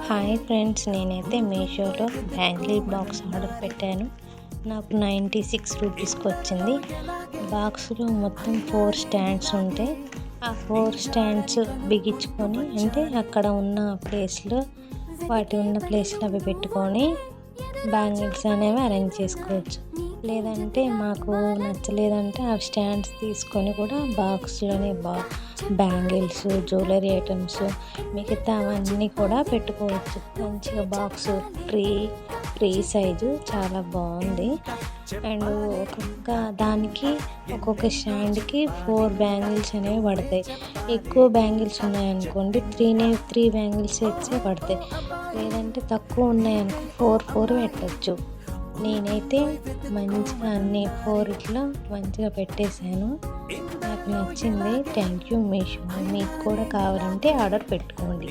Hi friends, నేనైతే మీషోలో bangle box order పెట్టాను. నాకు 96 రూపీస్కి వచ్చింది. బాక్స్లో మొత్తం 4 స్టాండ్స్ ఉంటాయి. ఆ 4 స్టాండ్స్ బిగించుకొని అంటే అక్కడ ఉన్న ప్లేస్లో అవి పెట్టుకొని బ్యాంగిల్స్ అనేవి అరేంజ్ చేసుకోవచ్చు. లేదంటే మాకు నచ్చలేదంటే ఆ స్టాండ్స్ తీసుకొని కూడా బాక్స్లోనే బ్యాంగిల్స్, జ్యువెలరీ ఐటమ్స్ మిగతా అవన్నీ కూడా పెట్టుకోవచ్చు. మంచిగా బాక్స్ ఫ్రీ సైజు చాలా బాగుంది. అండ్ ఒక్కొక్క స్టాండ్కి 4 బ్యాంగిల్స్ అనేవి పడతాయి. ఎక్కువ బ్యాంగిల్స్ ఉన్నాయనుకోండి 3 బ్యాంగిల్స్ సెట్సే పడతాయి. లేదంటే తక్కువ ఉన్నాయనుకో 4 పెట్టచ్చు. నేనైతే మంచిగా అన్ని 4 ఇట్లా మంచిగా పెట్టేశాను. నాకు నచ్చింది. Thank you Meesho. మీకు కూడా కావాలంటే ఆర్డర్ పెట్టుకోండి.